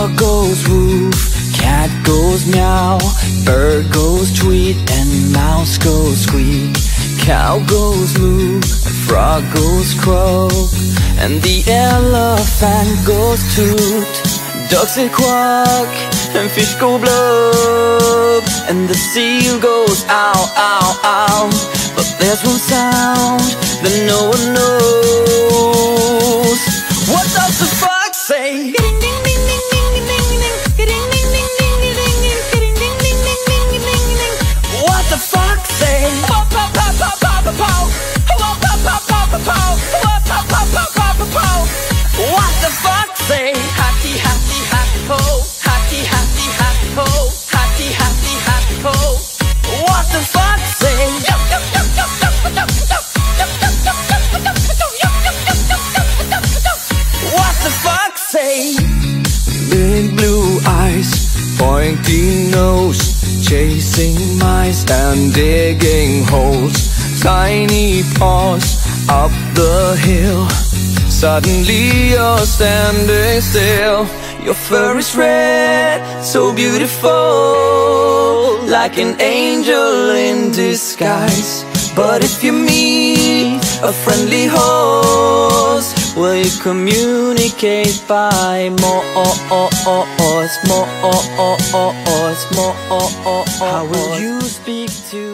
Dog goes woof, cat goes meow, bird goes tweet, and mouse goes squeak. Cow goes moo, frog goes croak, and the elephant goes toot. Ducks say quack, and fish go blub, and the seal goes ow, ow, ow. But there's one sound that no one knows. What does the fox say? What the fox say? What the fox say? Happy, happy, happy ho. Happy, happy, happy ho. Happy, happy, happy ho. What the fox say? What the fox say? Big blue eyes, pointy nose, chasing mice and digging holes. Tiny paws up the hill. Suddenly you're standing still. Your fur is red, so beautiful, like an angel in disguise. But if you meet a friendly horse, will you communicate by more? How will you speak to